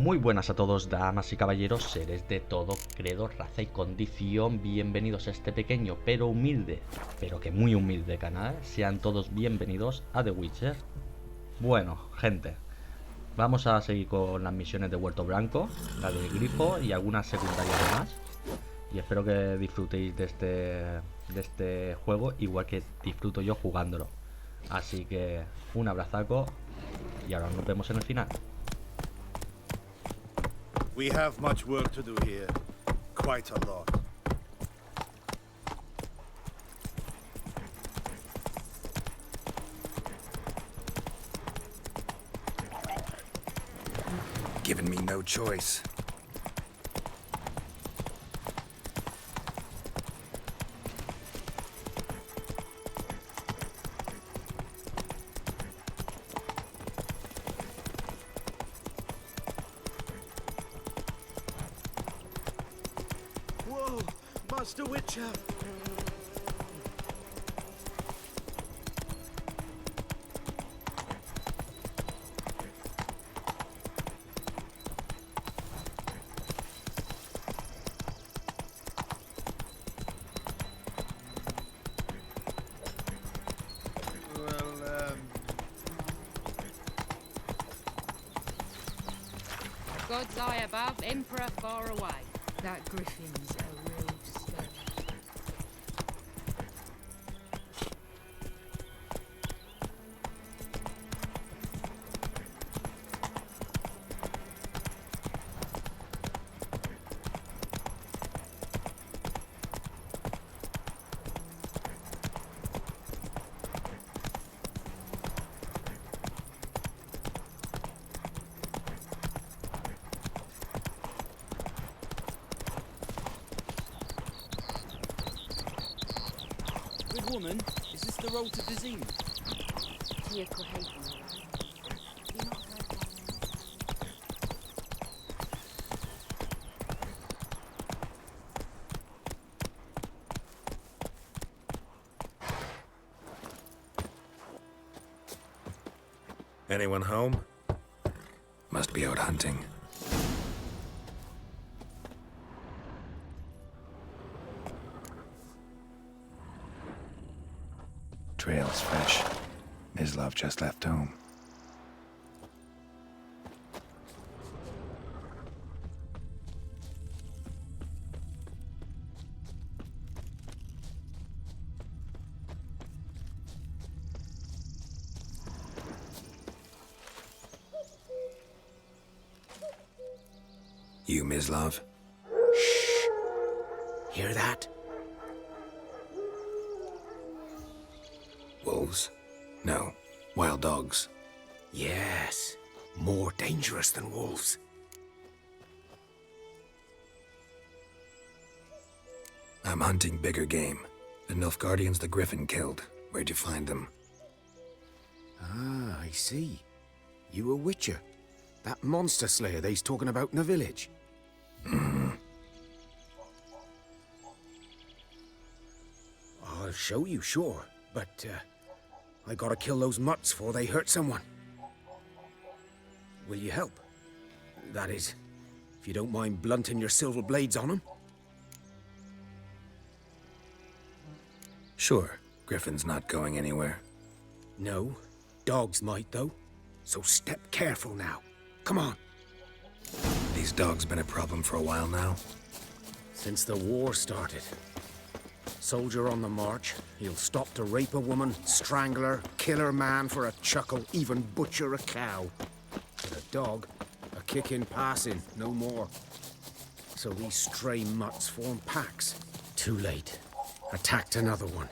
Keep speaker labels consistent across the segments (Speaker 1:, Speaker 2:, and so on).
Speaker 1: Muy buenas a todos, damas y caballeros, seres de todo credo, raza y condición. Bienvenidos a este pequeño pero humilde, pero que muy humilde canal. Sean todos bienvenidos a The Witcher. Bueno, gente, vamos a seguir con las misiones de Huerto Blanco, la del grifo y algunas secundarias más. Y espero que disfrutéis de este juego igual que disfruto yo jugándolo. Así que un abrazaco y ahora nos vemos en el final.
Speaker 2: We have much work to do here. Quite a lot.
Speaker 3: Given me no choice.
Speaker 2: Whoa, Master Witcher!
Speaker 4: God's eye above, Emperor far away. That griffin's a real stir.
Speaker 5: Good woman, is this the road to Vizima?
Speaker 4: Tia Cohagen. You not heard that?
Speaker 3: Anyone home? Must be out hunting. Trail's fresh. Mislav just left home. You, Mislav? Shh. Hear that? Wolves? No. Wild dogs. Yes. More dangerous than wolves. I'm hunting bigger game. The Nilfgaardians the Griffin killed. Where'd you find them?
Speaker 6: Ah, I see. You a witcher. That monster slayer they's talking about in the village. I'll show you, sure. But, I gotta kill those mutts before they hurt someone. Will you help? That is, if you don't mind blunting your silver blades on them.
Speaker 3: Sure. Griffin's not going anywhere.
Speaker 6: No, dogs might though. So step careful now. Come on.
Speaker 3: These dogs been a problem for a while now.
Speaker 6: Since the war started. Soldier on the march, he'll stop to rape a woman, strangle her, kill her man for a chuckle, even butcher a cow. But a dog, a kick in passing, no more. So these stray mutts form packs. Too late. Attacked another one.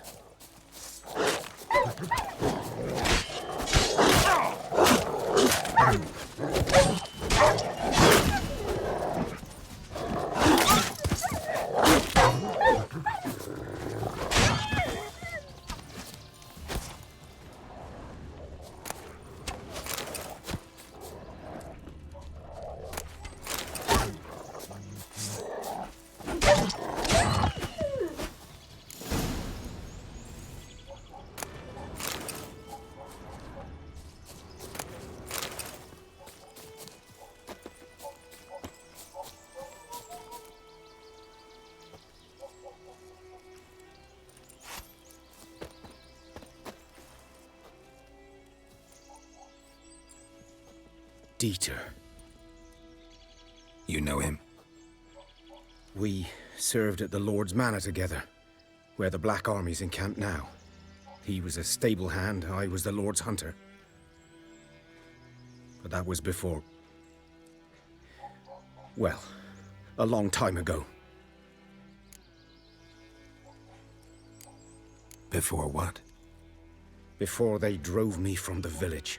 Speaker 6: Dieter.
Speaker 3: You know him?
Speaker 6: We served at the Lord's Manor together, where the Black Army's encamped now. He was a stable hand, I was the Lord's hunter. But that was before... well, a long time ago.
Speaker 3: Before what?
Speaker 6: Before they drove me from the village.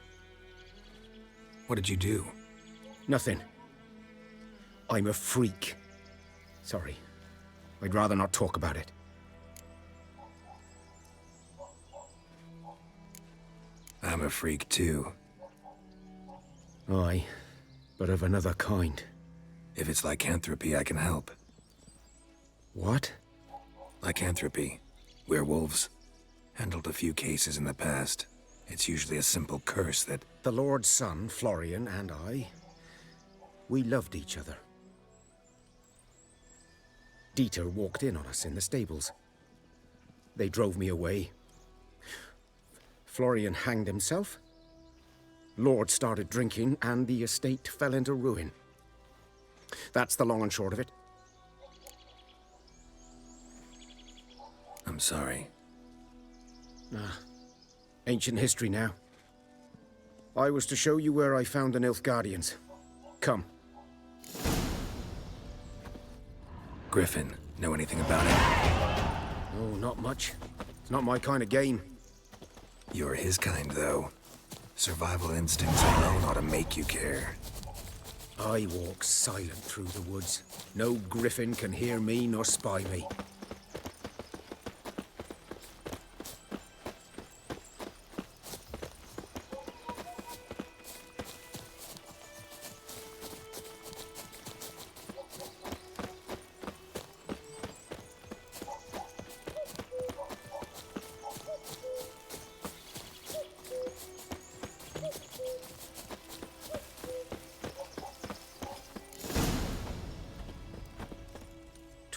Speaker 3: What did you do?
Speaker 6: Nothing. I'm a freak. Sorry. I'd rather not talk about it.
Speaker 3: I'm a freak too.
Speaker 6: Aye, but of another kind.
Speaker 3: If it's lycanthropy, I can help.
Speaker 6: What?
Speaker 3: Lycanthropy. Werewolves. Handled a few cases in the past. It's usually a simple curse that...
Speaker 6: The Lord's son, Florian, and I... we loved each other. Dieter walked in on us in the stables. They drove me away. Florian hanged himself. Lord started drinking, and the estate fell into ruin. That's the long and short of it.
Speaker 3: I'm sorry.
Speaker 6: Ancient history now. I was to show you where I found the Nilfgaardians. Come.
Speaker 3: Griffin, know anything about it?
Speaker 6: Oh, not much. It's not my kind of game.
Speaker 3: You're his kind, though. Survival instincts alone ought to make you care.
Speaker 6: I walk silent through the woods. No griffin can hear me nor spy me.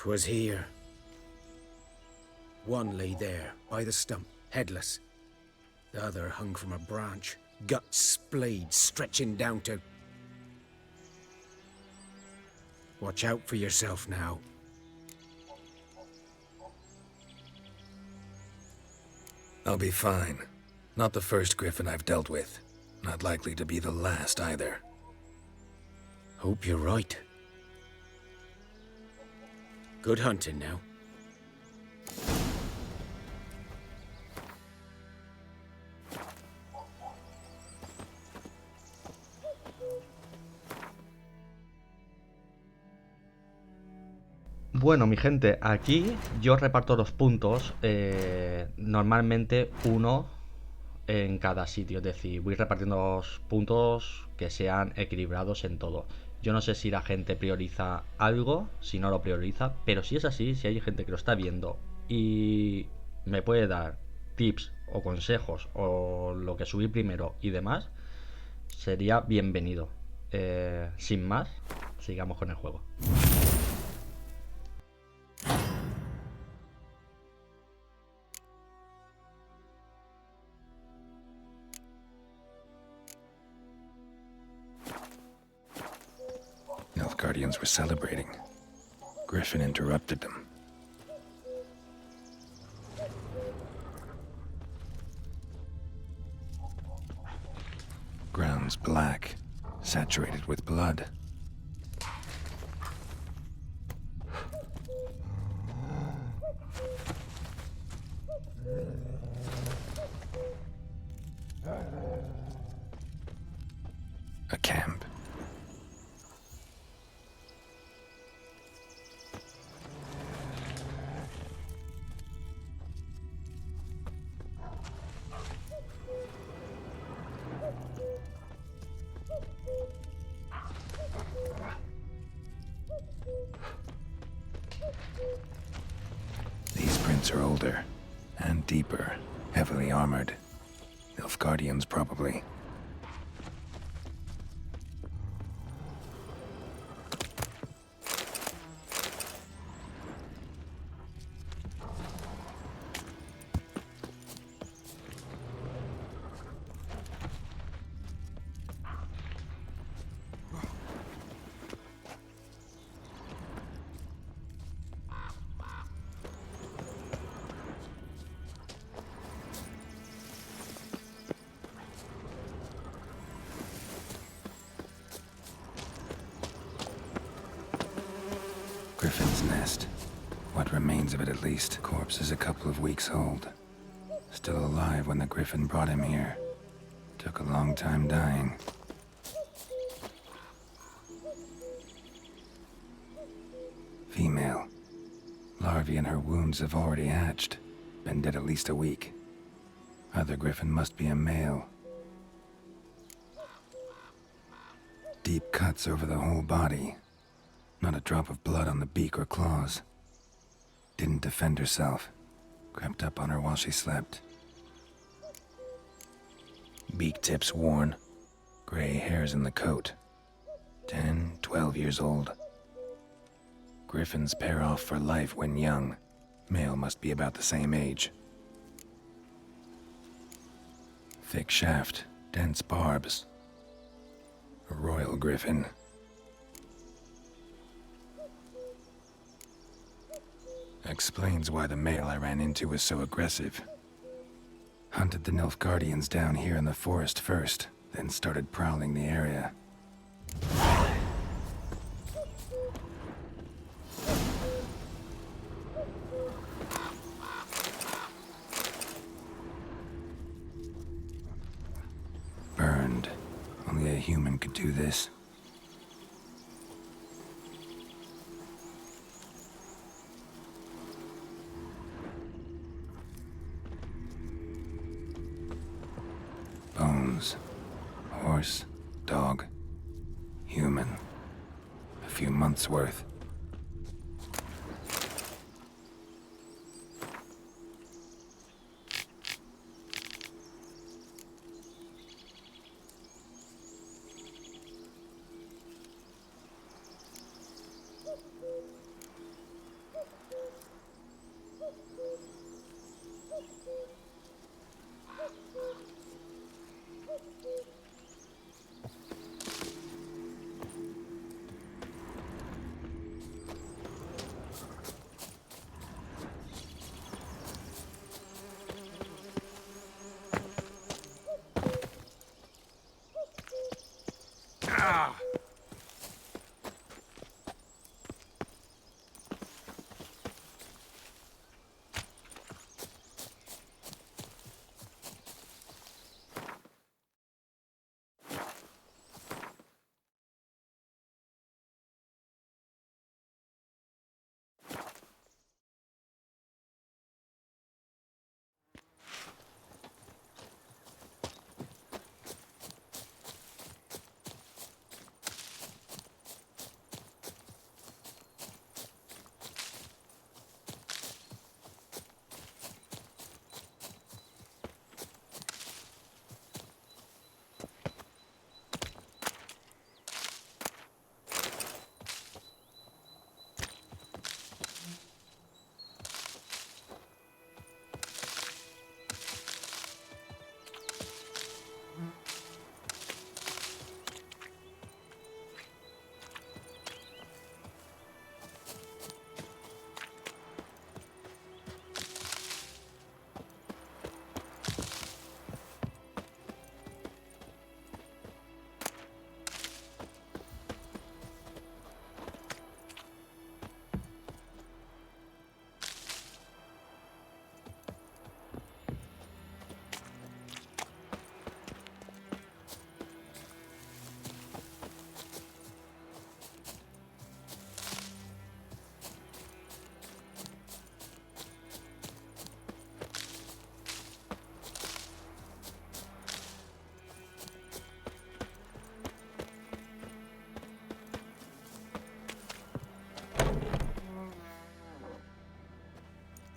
Speaker 6: Was here. One lay there, by the stump, headless. The other hung from a branch, guts splayed, stretching down to... Watch out for yourself now.
Speaker 3: I'll be fine. Not the first griffin I've dealt with. Not likely to be the last, either.
Speaker 6: Hope you're right. Good hunting now.
Speaker 1: Bueno, mi gente, aquí yo reparto los puntos, normalmente uno en cada sitio, es decir, voy repartiendo los puntos que sean equilibrados en todo. Yo no sé si la gente prioriza algo, si no lo prioriza, pero si es así, si hay gente que lo está viendo y me puede dar tips o consejos o lo que subí primero y demás, sería bienvenido. Sin más, sigamos con el juego.
Speaker 3: Nilfgaardians were celebrating. Griffin interrupted them. Ground's black, saturated with blood. A camp. These prints are older and deeper, heavily armored. Nilfgaardians, probably. What remains of it, at least. Corpse is a couple of weeks old. Still alive when the griffin brought him here. Took a long time dying. Female. Larvae in her wounds have already hatched. Been dead at least a week. Other griffin must be a male. Deep cuts over the whole body. Not a drop of blood on the beak or claws. Didn't defend herself. Crept up on her while she slept. Beak tips worn. Gray hairs in the coat. 10, 12 years old. Griffins pair off for life when young. Male must be about the same age. Thick shaft, dense barbs. A royal griffin. Explains why the male I ran into was so aggressive. Hunted the Nilfgaardians down here in the forest first, then started prowling the area. Burned. Only a human could do this. Bones. Horse, dog, human. A few months' worth.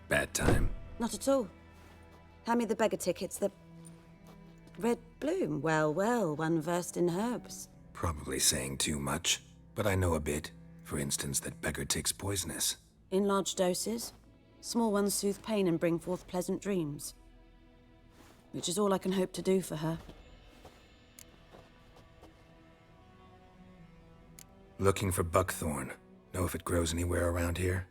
Speaker 3: Bad time.
Speaker 7: Not at all. Hand me the beggar tickets, the... Red bloom. Well, well, one versed in herbs.
Speaker 3: Probably saying too much, but I know a bit. For instance, that beggar tick's poisonous.
Speaker 7: In large doses. Small ones soothe pain and bring forth pleasant dreams. Which is all I can hope to do for her.
Speaker 3: Looking for buckthorn. Know if it grows anywhere around here?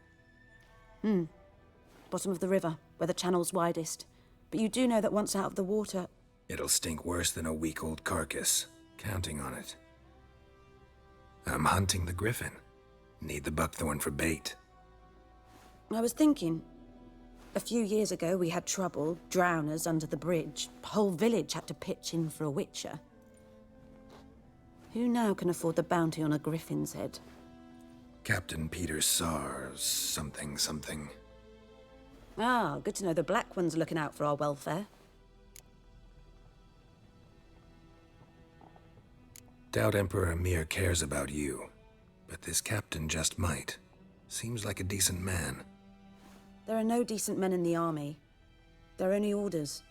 Speaker 7: Bottom of the river, where the channel's widest. But you do know that once out of the water...
Speaker 3: It'll stink worse than a week-old carcass. Counting on it. I'm hunting the griffin. Need the buckthorn for bait.
Speaker 7: I was thinking, a few years ago we had trouble, drowners under the bridge. Whole village had to pitch in for a witcher. Who now can afford the bounty on a griffin's head?
Speaker 3: Captain Peter Sars, something.
Speaker 7: Ah, good to know the Black One's looking out for our welfare.
Speaker 3: Doubt Emperor Emir cares about you, but this captain just might. Seems like a decent man.
Speaker 7: There are no decent men in the army. They're only orders.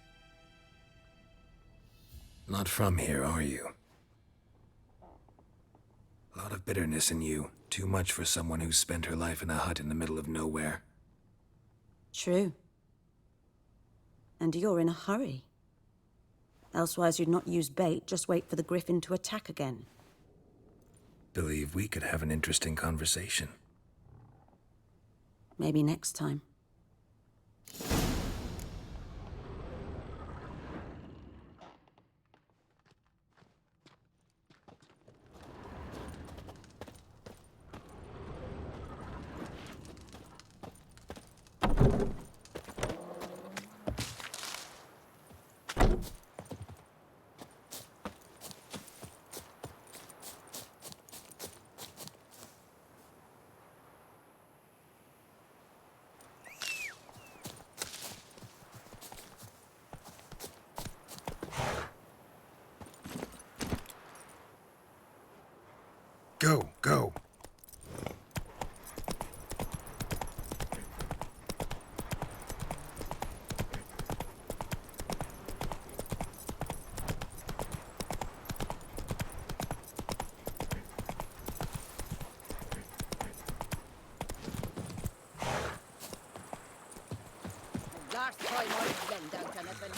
Speaker 3: Not from here, are you? A lot of bitterness in you. Too much for someone who's spent her life in a hut in the middle of nowhere.
Speaker 7: True. And you're in a hurry. Elsewise you'd not use bait, just wait for the griffin to attack again.
Speaker 3: Believe we could have an interesting conversation.
Speaker 7: Maybe next time.
Speaker 3: Go.
Speaker 4: Last time I lend out anything.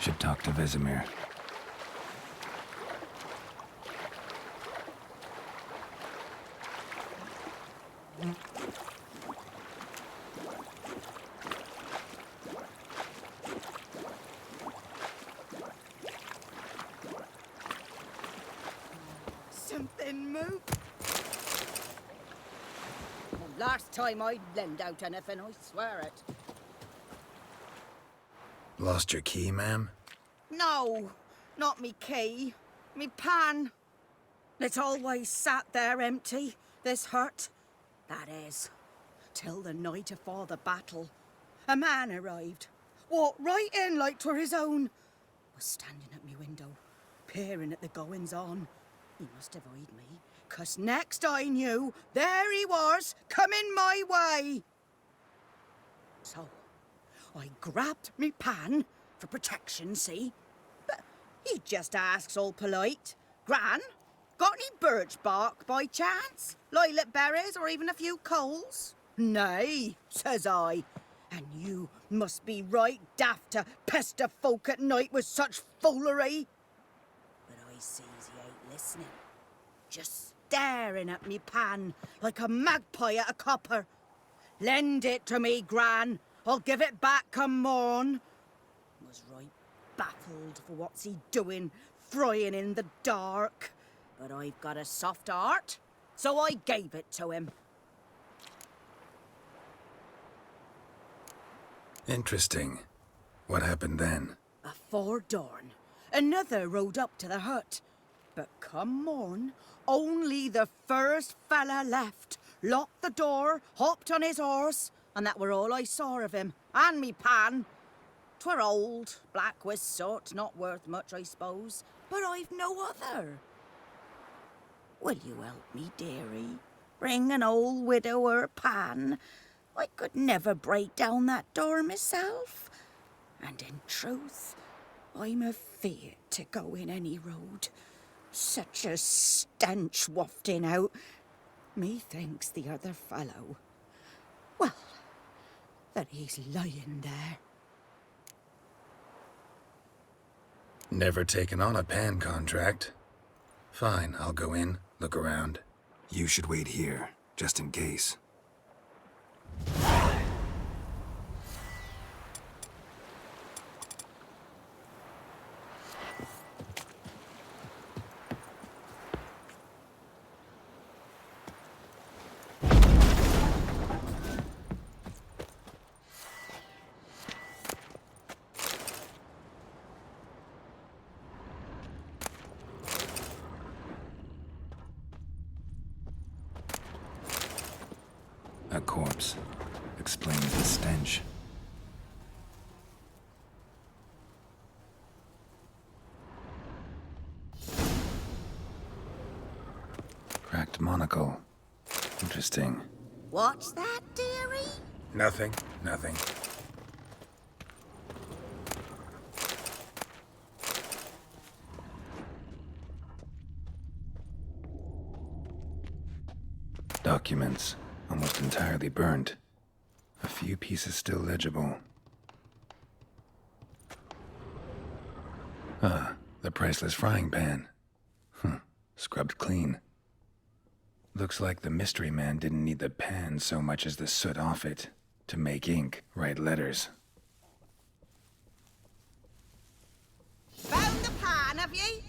Speaker 3: Should talk to Vesemir.
Speaker 4: Something moved. Last time I lend out anything, I swear it.
Speaker 3: Lost your key, ma'am?
Speaker 8: No, not me key. Me pan. It's always sat there empty, this hut. That is, till the night afore the battle. A man arrived, walked right in like 'twere his own. Was standing at me window, peering at the goings-on. He must have eyed me, 'cause next I knew, there he was, coming my way. So, I grabbed me pan, for protection, see? But he just asks all polite, Gran, got any birch bark by chance? Lilac berries or even a few coals? Nay, says I. And you must be right daft to pester folk at night with such foolery. But I sees he ain't listening. Just staring at me pan like a magpie at a copper. Lend it to me, Gran. I'll give it back come morn. Was right baffled for what's he doing, frying in the dark. But I've got a soft heart, so I gave it to him.
Speaker 3: Interesting. What happened then?
Speaker 8: Afore dawn, another rode up to the hut. But come morn, only the first fella left, locked the door, hopped on his horse, and that were all I saw of him, and me pan. 'Twere old, black with soot, not worth much, I suppose, but I've no other. Will you help me, dearie? Bring an old widower pan. I could never break down that door myself. And in truth, I'm afeard to go in any road. Such a stench wafting out. Methinks the other fellow, well, that he's lying there.
Speaker 3: Never taken on a pan contract. Fine, I'll go in, look around. You should wait here, just in case. A corpse. Explains the stench. Cracked monocle. Interesting.
Speaker 8: What's that, dearie?
Speaker 3: Nothing. Documents. Almost entirely burnt. A few pieces still legible. Ah, the priceless frying pan. Scrubbed clean. Looks like the mystery man didn't need the pan so much as the soot off it to make ink, write letters.
Speaker 8: Found the pan, have ye?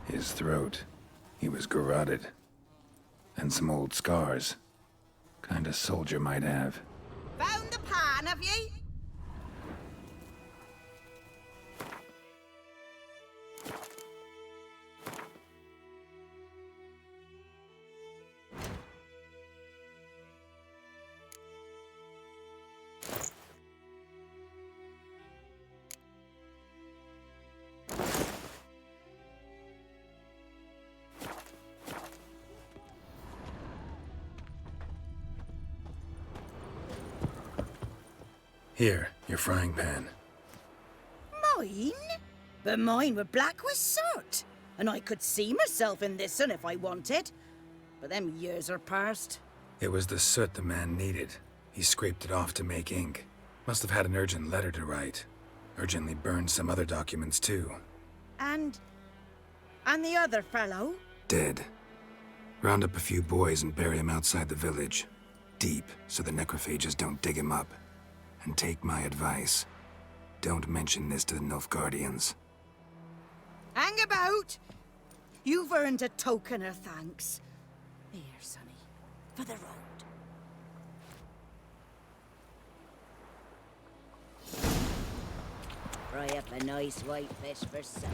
Speaker 3: His throat. He was garroted. And some old scars. Kind of soldier might have.
Speaker 8: Found the pan, have ye?
Speaker 3: Here, your frying pan.
Speaker 8: Mine? But mine were black with soot. And I could see myself in this one if I wanted. But them years are past.
Speaker 3: It was the soot the man needed. He scraped it off to make ink. Must have had an urgent letter to write. Urgently burned some other documents too.
Speaker 8: And the other fellow?
Speaker 3: Dead. Round up a few boys and bury him outside the village. Deep, so the necrophages don't dig him up. And take my advice. Don't mention this to the Nilfgaardians.
Speaker 8: Hang about! You've earned a token of thanks. Here, sonny, for the road. Fry up a nice white fish for supper.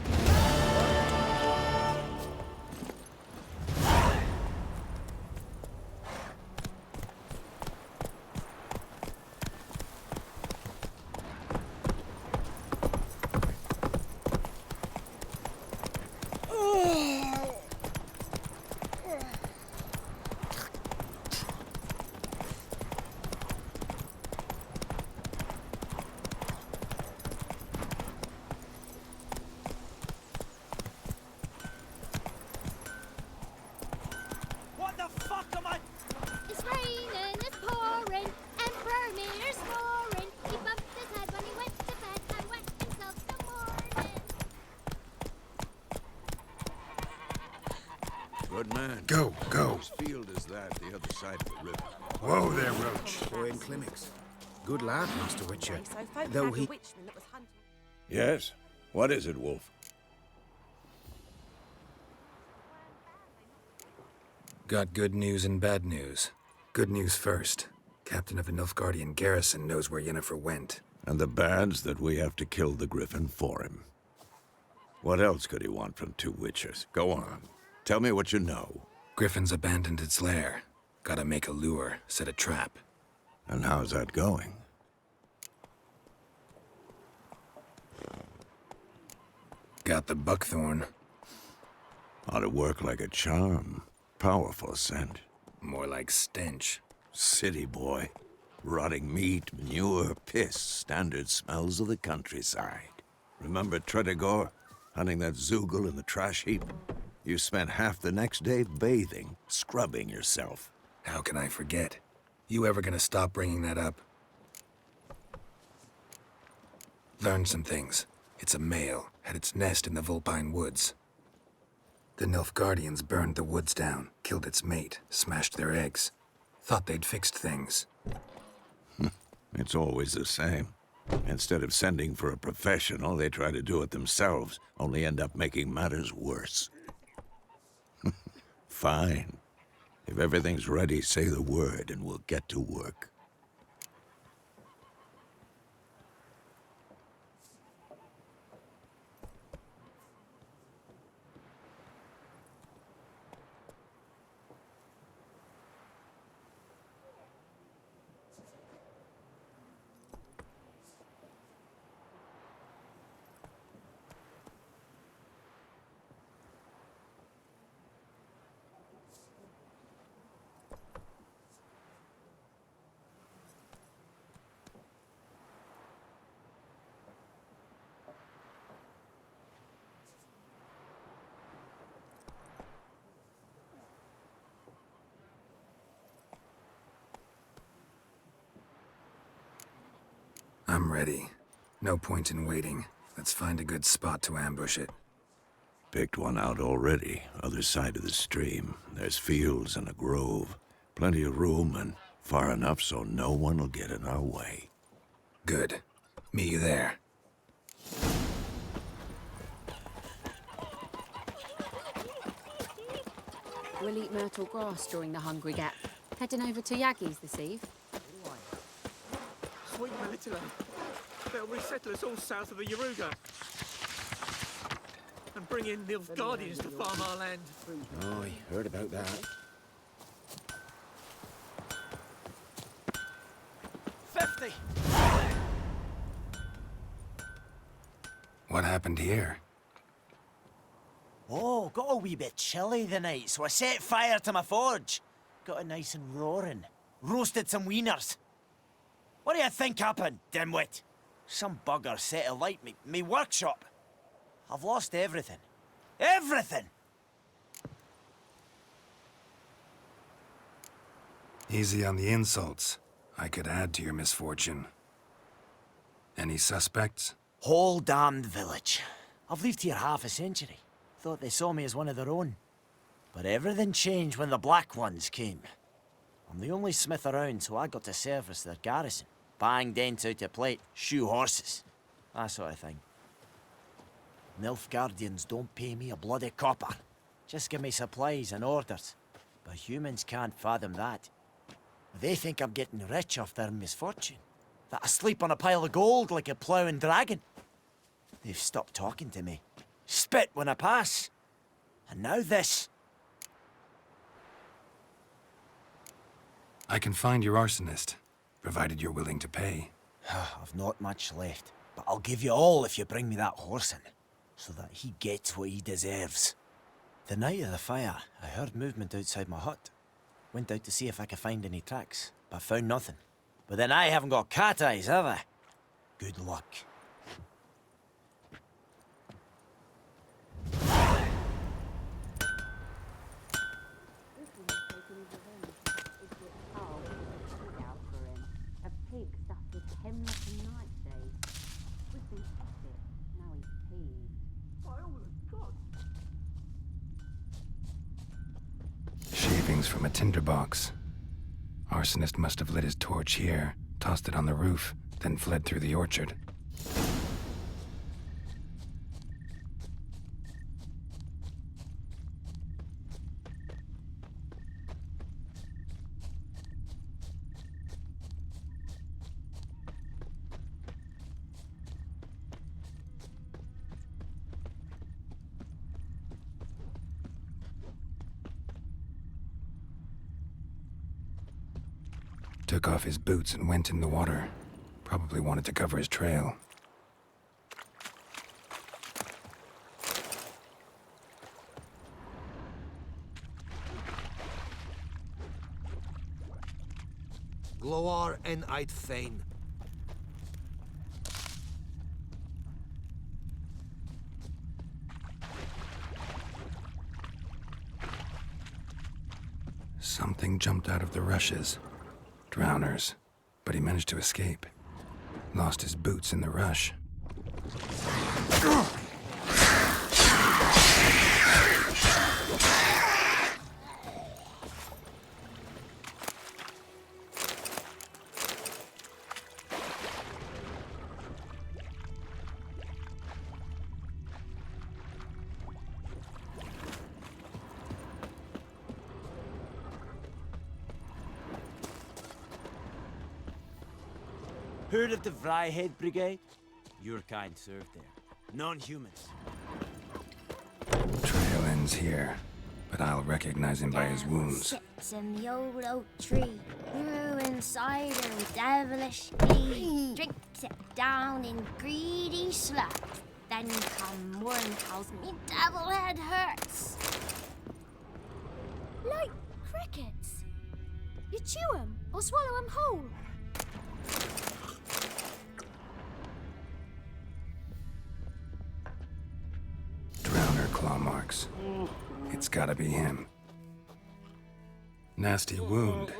Speaker 9: It's raining, it's pouring, Emperor Mir's roaring. He bumped his head when he went to bed and wet himself till morning.
Speaker 2: Good man.
Speaker 3: Go!
Speaker 2: Whose field is that the other side of the river?
Speaker 3: Whoa there, Roach.
Speaker 6: Boy in clinics. Good lad, Master Witcher. Though he...
Speaker 2: Yes? What is it, Wolf?
Speaker 3: Got good news and bad news. Good news first. Captain of a Nilfgaardian garrison knows where Yennefer went.
Speaker 2: And the bad's that we have to kill the griffin for him. What else could he want from two witches? Go on. Tell me what you know.
Speaker 3: Griffin's abandoned its lair. Gotta make a lure, set a trap.
Speaker 2: And how's that going?
Speaker 3: Got the buckthorn.
Speaker 2: Ought to work like a charm. Powerful scent.
Speaker 3: More like stench.
Speaker 2: City boy. Rotting meat, manure, piss. Standard smells of the countryside. Remember Tredegor? Hunting that zoogle in the trash heap? You spent half the next day bathing, scrubbing yourself.
Speaker 3: How can I forget? You ever gonna stop bringing that up? Learned some things. It's a male, had its nest in the Vulpine Woods. The Nilfgaardians burned the woods down, killed its mate, smashed their eggs. Thought they'd fixed things.
Speaker 2: It's always the same. Instead of sending for a professional, they try to do it themselves, only end up making matters worse. Fine. If everything's ready, say the word and we'll get to work.
Speaker 3: I'm ready. No point in waiting. Let's find a good spot to ambush it.
Speaker 2: Picked one out already, other side of the stream. There's fields and a grove. Plenty of room and far enough so no one will get in our way.
Speaker 3: Good. Meet you there.
Speaker 4: We'll eat myrtle grass during the hungry gap. Heading over to Yaggi's this eve.
Speaker 5: Sweet Melitula. They'll resettle us all south of the Yaruga. And bring in Nilfgaardians to farm our land.
Speaker 6: Oh, I heard about that.
Speaker 5: 50!
Speaker 3: What happened here?
Speaker 10: Oh, got a wee bit chilly the night, so I set fire to my forge. Got it nice and roaring. Roasted some wieners. What do you think happened, dimwit? Some bugger set alight me workshop. I've lost everything. Everything!
Speaker 3: Easy on the insults. I could add to your misfortune. Any suspects?
Speaker 10: Whole damned village. I've lived here half a century. Thought they saw me as one of their own. But everything changed when the Black Ones came. I'm the only smith around, so I got to service their garrison. Bang dents out of plate, shoe horses. That sort of thing. Nilfgaardians don't pay me a bloody copper. Just give me supplies and orders. But humans can't fathom that. They think I'm getting rich off their misfortune. That I sleep on a pile of gold like a ploughing dragon. They've stopped talking to me. Spit when I pass. And now this.
Speaker 3: I can find your arsonist, provided you're willing to pay.
Speaker 10: I've not much left, but I'll give you all if you bring me that horse in, so that he gets what he deserves. The night of the fire, I heard movement outside my hut. Went out to see if I could find any tracks, but found nothing. But then I haven't got cat eyes, have I? Good luck.
Speaker 3: Shavings from a tinderbox. Arsonist must have lit his torch here, tossed it on the roof, then fled through the orchard. Took off his boots and went in the water. Probably wanted to cover his trail.
Speaker 11: Gloar en I'd fain.
Speaker 3: Something jumped out of the rushes. Drowners. But he managed to escape. Lost his boots in the rush.
Speaker 10: Heard of the Vryhead Brigade? Your kind served there. Non-humans.
Speaker 3: Trail ends here, but I'll recognize him by his wounds.
Speaker 9: Sits in the old oak tree, brewing cider with devilish glee. Drinks it down in greedy slugs. Then come morning tells me devil head hurts.
Speaker 12: Like crickets. You chew 'em or swallow 'em whole.
Speaker 3: Drowner claw marks. It's gotta be him. Nasty wound.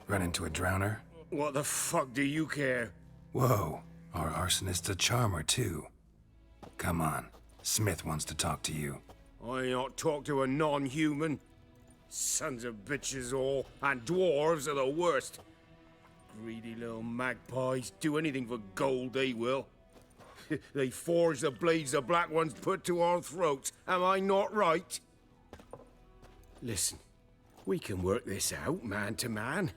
Speaker 3: Run into a drowner?
Speaker 6: What the fuck do you care?
Speaker 3: Whoa, our arsonist's a charmer too. Come on, Smith wants to talk to you.
Speaker 6: I not talk to a non-human. Sons of bitches all, and dwarves are the worst. Greedy little magpies do anything for gold, they will. They forge the blades the black ones put to our throats. Am I not right? Listen, we can work this out man to man.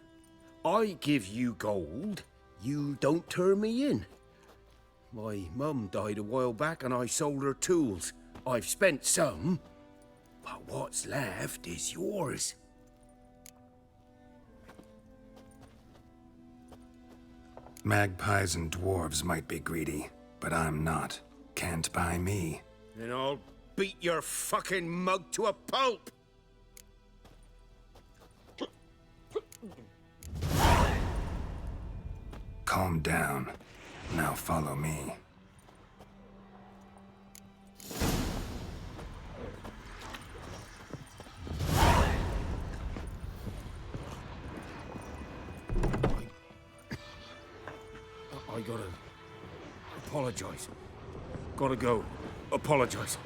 Speaker 6: I give you gold, you don't turn me in. My mum died a while back and I sold her tools. I've spent some, but what's left is yours.
Speaker 3: Magpies and dwarves might be greedy, but I'm not. Can't buy me.
Speaker 6: Then I'll beat your fucking mug to a pulp!
Speaker 3: Calm down. Now follow me.
Speaker 6: I gotta apologize. Gotta go. Apologize.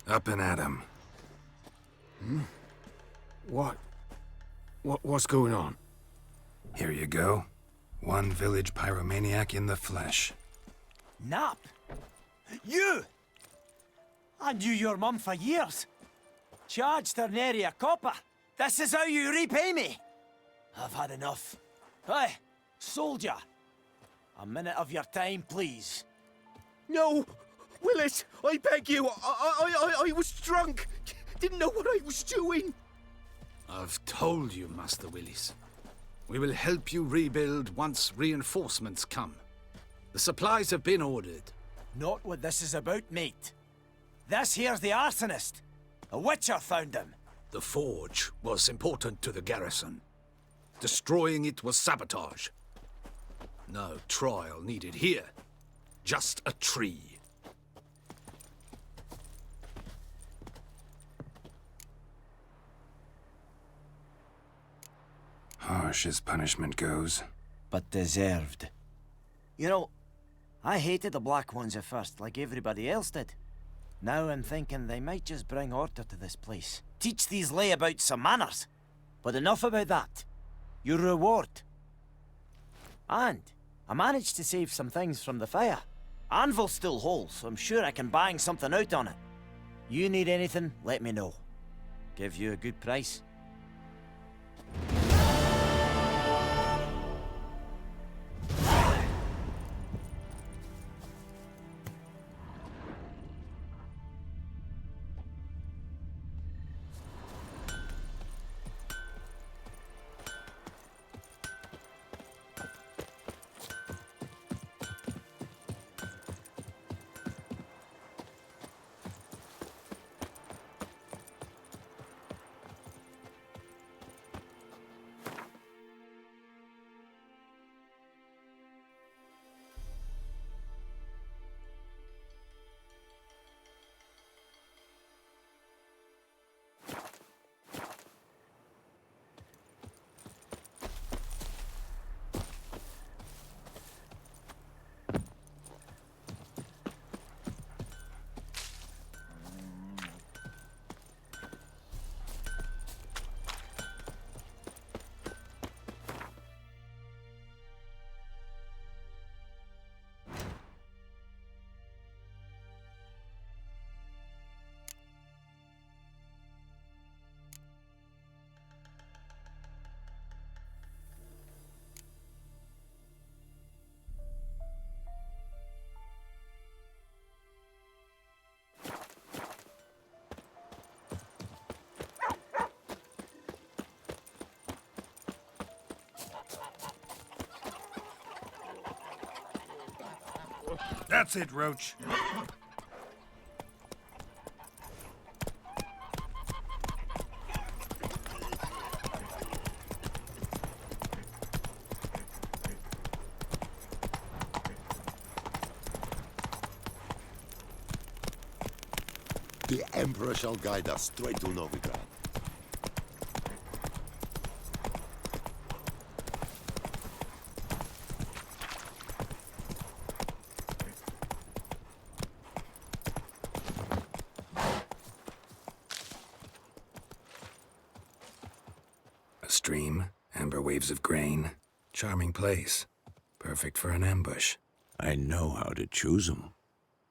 Speaker 3: Up and at him.
Speaker 6: What's going on?
Speaker 3: Here you go. One village pyromaniac in the flesh.
Speaker 10: Nap? You! I knew your mum for years. Charged her nary a copper. This is how you repay me. I've had enough. Hey, soldier. A minute of your time, please.
Speaker 5: No! Willis, I beg you. I was drunk. Didn't know what I was doing.
Speaker 11: I've told you, Master Willis. We will help you rebuild once reinforcements come. The supplies have been ordered.
Speaker 10: Not what this is about, mate. This here's the arsonist. A witcher found him.
Speaker 11: The forge was important to the garrison. Destroying it was sabotage. No trial needed here. Just a tree.
Speaker 3: Harsh as punishment goes.
Speaker 10: But deserved. You know, I hated the Black Ones at first, like everybody else did. Now I'm thinking they might just bring order to this place. Teach these layabouts some manners. But enough about that. Your reward. And I managed to save some things from the fire. Anvil's still whole, so I'm sure I can bang something out on it. You need anything, let me know. Give you a good price.
Speaker 11: That's it, Roach.
Speaker 13: The Emperor shall guide us straight to Novigrad.
Speaker 3: A stream, amber waves of grain. Charming place. Perfect for an ambush.
Speaker 2: I know how to choose them.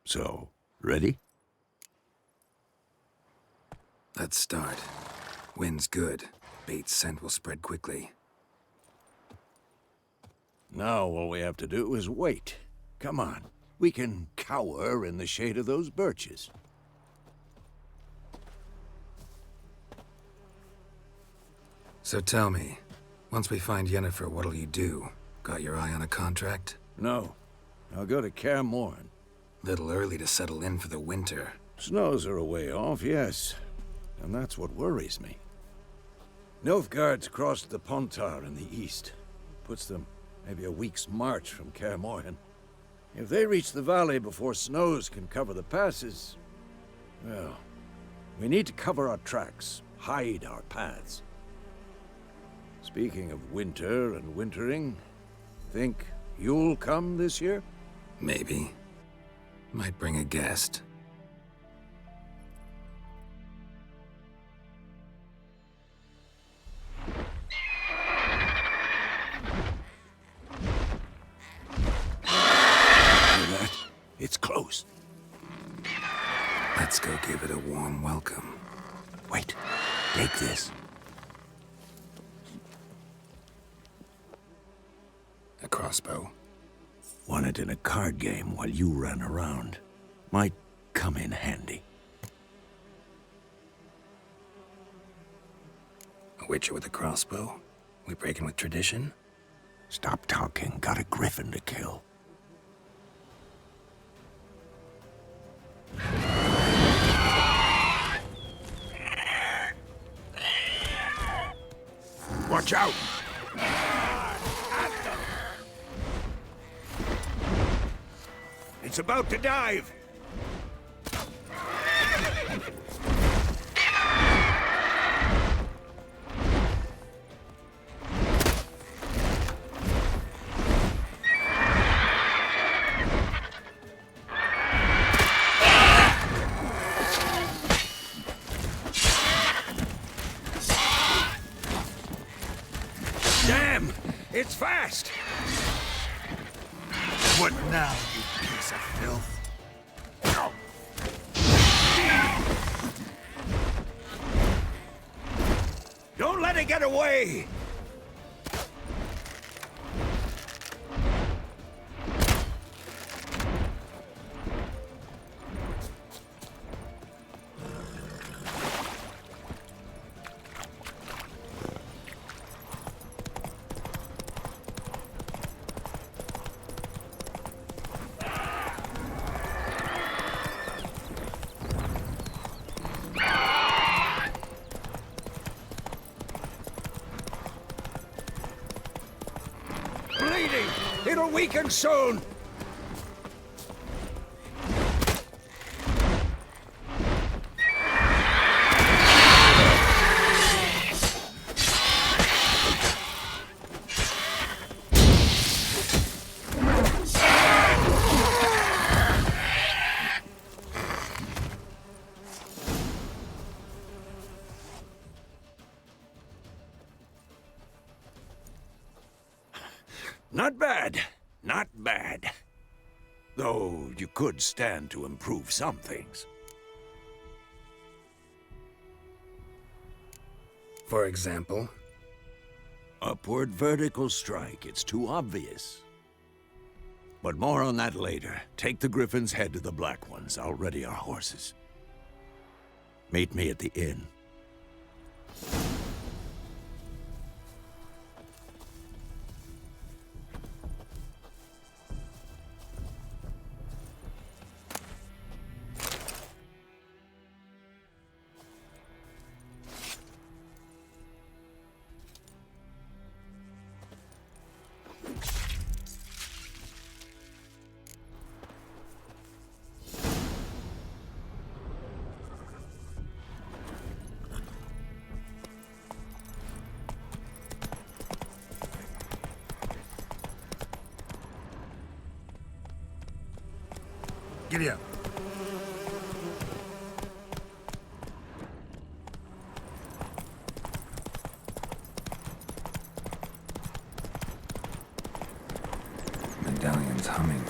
Speaker 2: So, ready?
Speaker 3: Let's start. Wind's good. Bait's scent will spread quickly.
Speaker 2: Now all we have to do is wait. Come on. We can cower in the shade of those birches.
Speaker 3: So tell me, once we find Yennefer, what'll you do? Got your eye on a contract?
Speaker 2: No. I'll go to Kaer Morhen.
Speaker 3: Little early to settle in for the winter.
Speaker 2: Snows are a way off, yes. And that's what worries me. Nilfgaard's crossed the Pontar in the east. Puts them maybe a week's march from Kaer Morhen. If they reach the valley before snows can cover the passes, well, we need to cover our tracks, hide our paths. Speaking of winter and wintering, think you'll come this year?
Speaker 3: Maybe. Might bring a guest.
Speaker 2: It's close.
Speaker 3: Let's go give it a warm welcome.
Speaker 2: Wait, take this.
Speaker 3: A crossbow.
Speaker 2: Won it in a card game while you ran around. Might come in handy.
Speaker 3: A witcher with a crossbow? We breaking with tradition?
Speaker 2: Stop talking. Got a griffin to kill. Watch out! It's about to dive! Damn! It's fast! What now, you piece of filth? Don't let it get away! Bleeding! It'll weaken soon! Not bad. Not bad. Though you could stand to improve some things.
Speaker 3: For example?
Speaker 2: Upward vertical strike. It's too obvious. But more on that later. Take the Griffin's head to the Black Ones. I'll ready our horses. Meet me at the inn.
Speaker 3: Giddy up. Medallion's humming.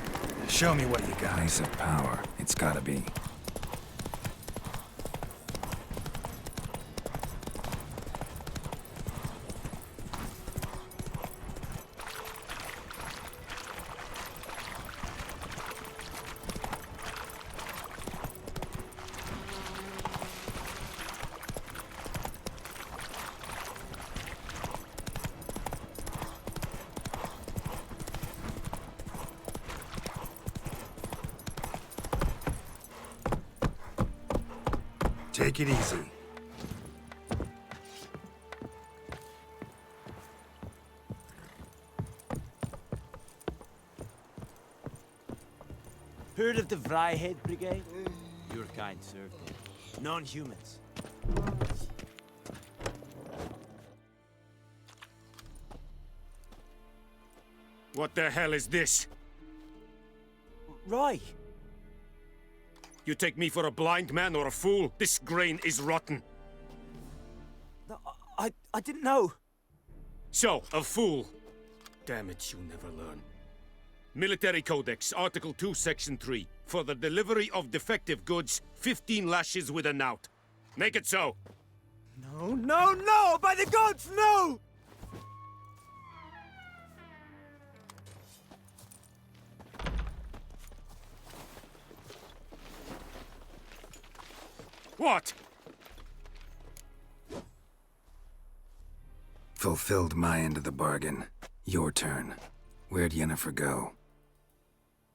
Speaker 6: Show me what you got.
Speaker 3: Place of power. It's gotta be.
Speaker 6: Take it easy.
Speaker 10: Heard of the Vryhead Brigade? Your kind served there. Non-humans.
Speaker 5: What the hell is this?
Speaker 10: Roy!
Speaker 5: You take me for a blind man or a fool? This grain is rotten.
Speaker 10: No, I didn't know.
Speaker 5: So, a fool. Damn it, you never learn. Military Codex, Article 2, Section 3. For the delivery of defective goods, 15 lashes with a knout. Make it so.
Speaker 10: No, no, no! By the gods, no!
Speaker 5: What?
Speaker 3: Fulfilled my end of the bargain. Your turn. Where'd Yennefer go?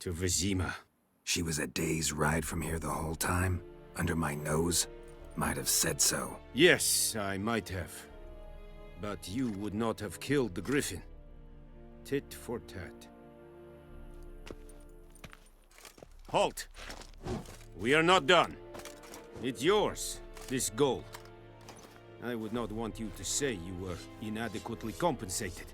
Speaker 5: To Vizima.
Speaker 3: She was a day's ride from here the whole time? Under my nose? Might have said so.
Speaker 5: Yes, I might have. But you would not have killed the griffin. Tit for tat. Halt! We are not done. It's yours, this gold. I would not want you to say you were inadequately compensated.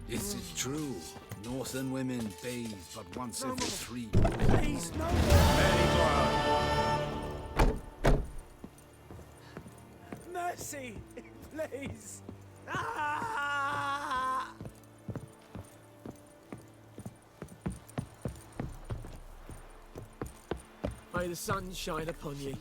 Speaker 11: Is it true? Northern women bathe but once every 3
Speaker 10: Please, no! Mercy! Please! Ah!
Speaker 14: May the sun shine upon ye.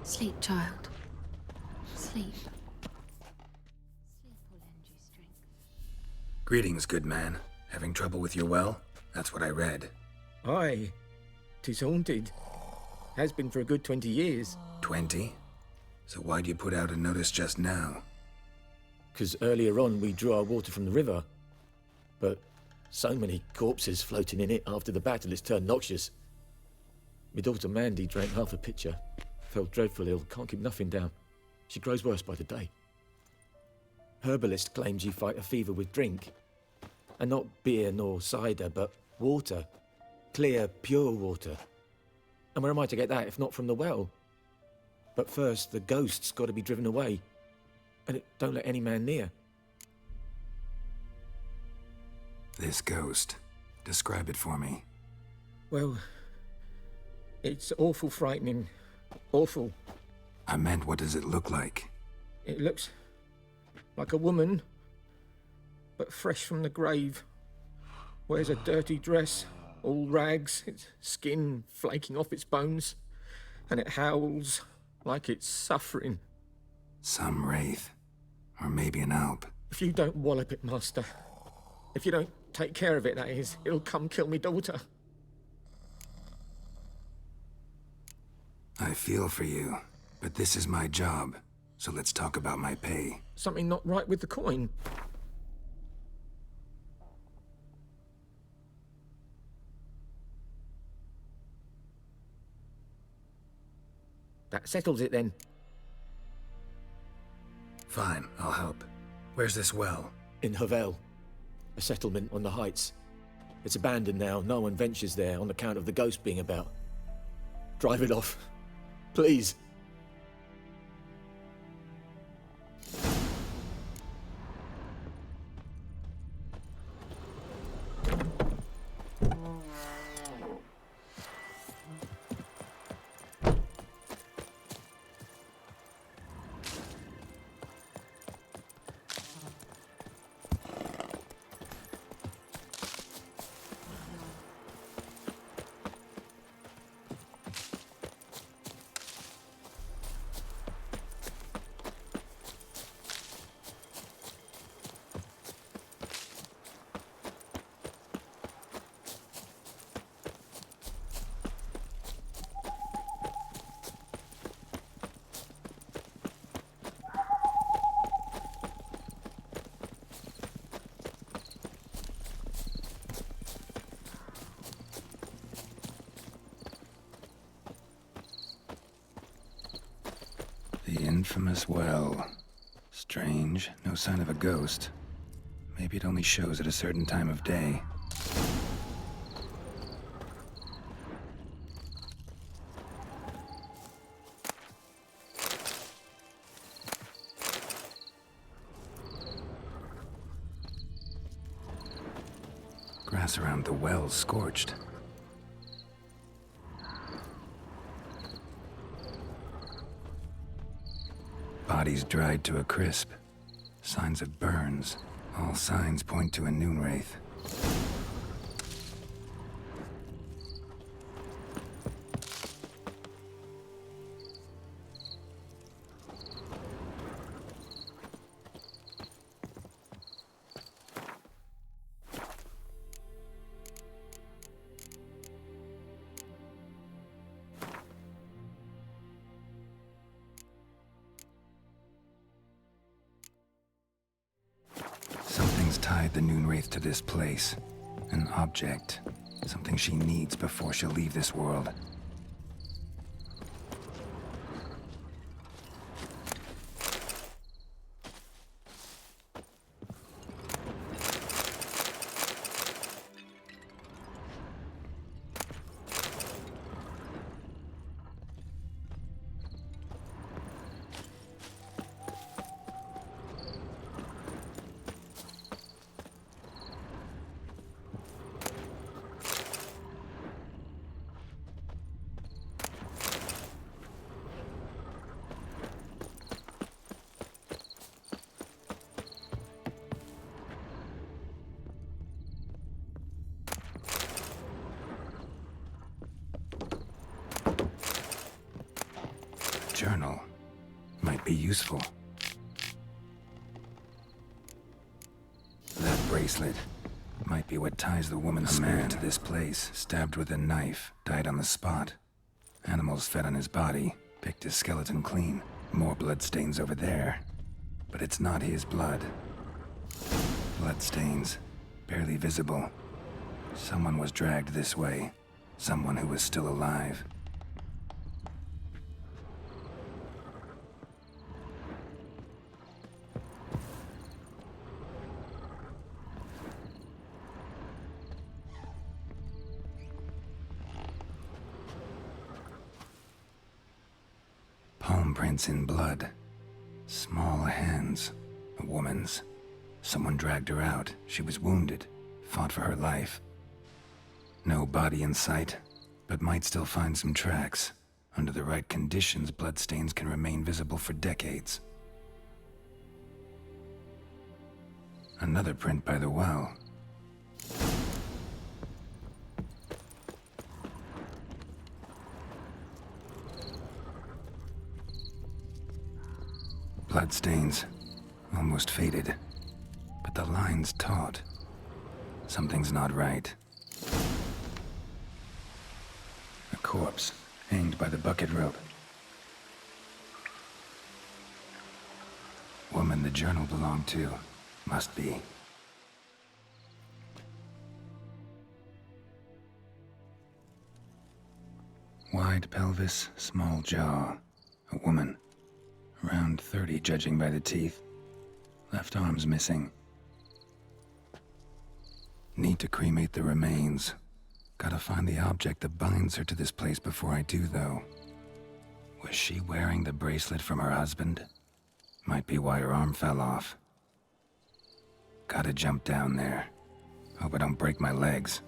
Speaker 15: Sleep, child. Sleep. Sleep will lend you strength.
Speaker 3: Greetings, good man. Having trouble with your well? That's what I read.
Speaker 14: Aye. 'Tis haunted. Has been for a good 20 years.
Speaker 3: 20? So why'd you put out a notice just now?
Speaker 14: 'Cause earlier on we drew our water from the river. But so many corpses floating in it after the battle it's turned noxious. My daughter Mandy drank half a pitcher. Fell dreadful ill, can't keep nothing down. She grows worse by the day. Herbalist claims you fight a fever with drink. And not beer nor cider, but water. Clear, pure water. And where am I to get that if not from the well? But first, the ghost's got to be driven away. And it don't let any man near.
Speaker 3: This ghost. Describe it for me.
Speaker 14: Well, it's awful frightening. Awful.
Speaker 3: I meant, what does it look like?
Speaker 14: It looks like a woman, but fresh from the grave. Wears a dirty dress, all rags, its skin flaking off its bones, and it howls like it's suffering.
Speaker 3: Some wraith. Or maybe an alp.
Speaker 14: If you don't wallop it, Master, if you don't take care of it, that is, it'll come kill me daughter.
Speaker 3: I feel for you, but this is my job, so let's talk about my pay.
Speaker 14: Something not right with the coin. That settles it then.
Speaker 3: Fine, I'll help. Where's this well?
Speaker 14: In Havel, a settlement on the heights. It's abandoned now. No one ventures there on account of the ghost being about. Drive it off. Please.
Speaker 3: The infamous well. Strange, no sign of a ghost. Maybe it only shows at a certain time of day. Grass around the well's scorched. Bodies dried to a crisp. Signs of burns. All signs point to a noon wraith. Something's tied the Noon Wraith to this place. An object. Something she needs before she'll leave this world. Journal might be useful. That bracelet might be what ties the woman's spirit to this place. Stabbed with a knife, died on the spot. Animals fed on his body, picked his skeleton clean. More bloodstains over there. But it's not his blood. Bloodstains, barely visible. Someone was dragged this way. Someone who was still alive. Palm prints in blood. Small hands. A woman's. Someone dragged her out. She was wounded. Fought for her life. No body in sight, but might still find some tracks. Under the right conditions, bloodstains can remain visible for decades. Another print by the well. Bloodstains, almost faded, but the line's taut. Something's not right. A corpse, hanged by the bucket rope. Woman the journal belonged to, must be. Wide pelvis, small jaw. A woman. Around 30, judging by the teeth. Left arm's missing. Need to cremate the remains. Gotta find the object that binds her to this place before I do, though. Was she wearing the bracelet from her husband? Might be why her arm fell off. Gotta jump down there. Hope I don't break my legs.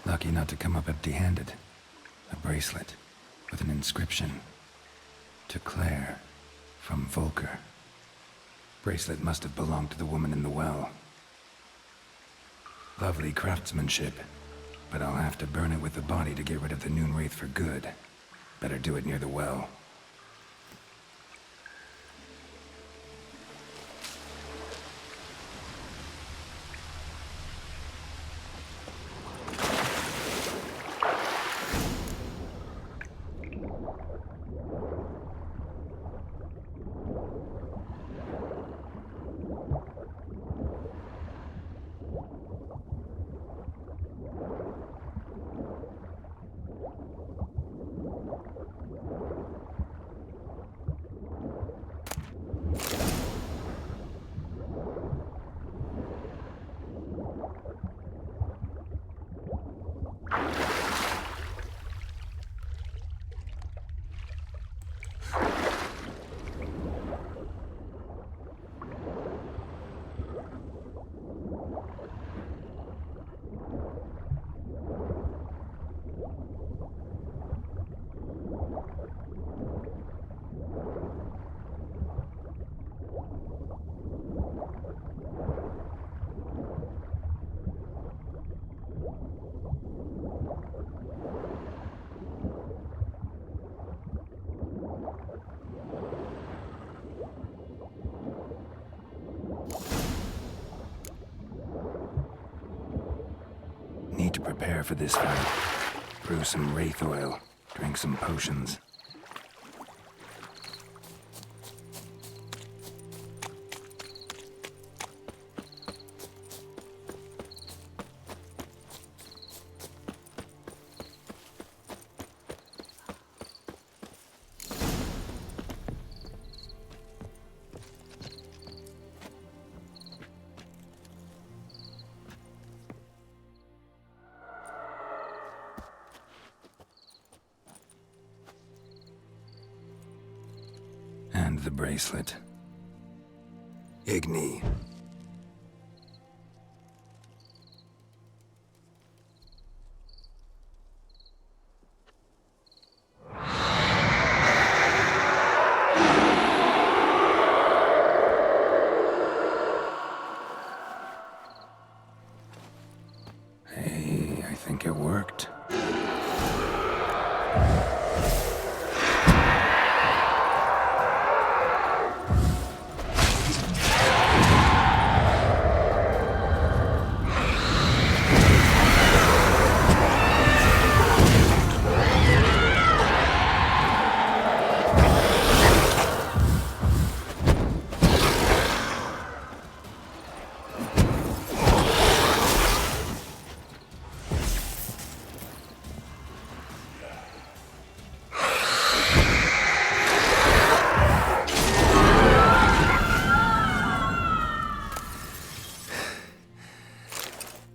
Speaker 3: Lucky not to come up empty-handed. A bracelet with an inscription. To Claire, from Volker. Bracelet must have belonged to the woman in the well. Lovely craftsmanship, but I'll have to burn it with the body to get rid of the Noon Wraith for good. Better do it near the well. Need to prepare for this fight. Brew some wraith oil, drink some potions. And the bracelet. Igni. Hey, I think it worked.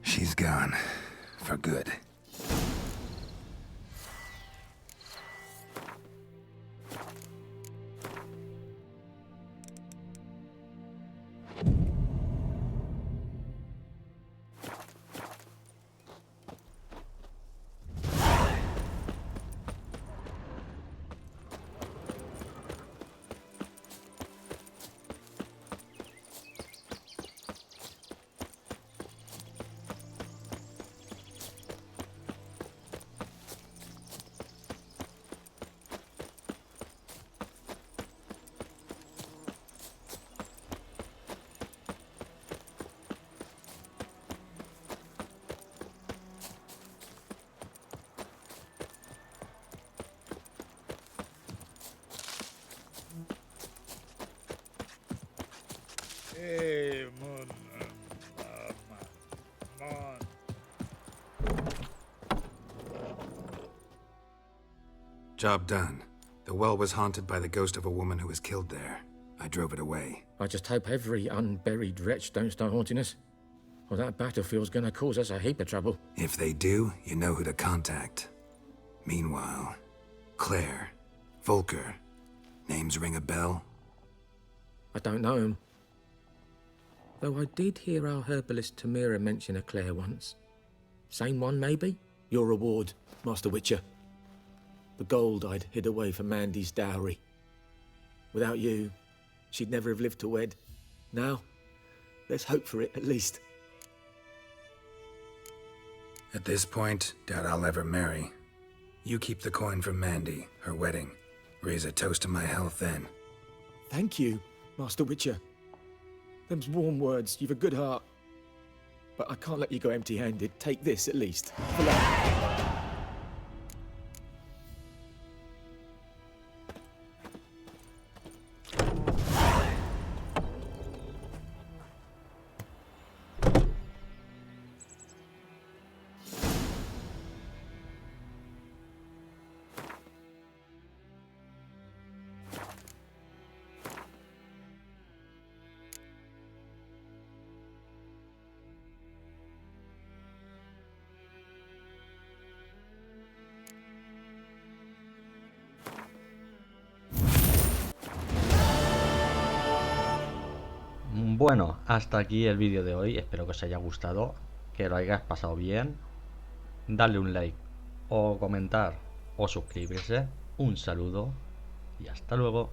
Speaker 3: She's gone. For good. Job done. The well was haunted by the ghost of a woman who was killed there. I drove it away.
Speaker 14: I just hope every unburied wretch don't start haunting us. Or that battlefield's gonna cause us a heap of trouble.
Speaker 3: If they do, you know who to contact. Meanwhile, Claire, Volker, names ring a bell?
Speaker 14: I don't know him. Though I did hear our herbalist Tamira mention a Claire once. Same one, maybe? Your reward, Master Witcher. The gold I'd hid away for Mandy's dowry. Without you, she'd never have lived to wed. Now, there's hope for it, at least.
Speaker 3: At this point, doubt I'll ever marry. You keep the coin from Mandy, her wedding. Raise a toast to my health then.
Speaker 14: Thank you, Master Witcher. Them's warm words, you've a good heart. But I can't let you go empty-handed. Take this, at least. For luck.
Speaker 1: Bueno, hasta aquí el vídeo de hoy, espero que os haya gustado, que lo hayáis pasado bien, darle un like o comentar o suscribirse, un saludo y hasta luego.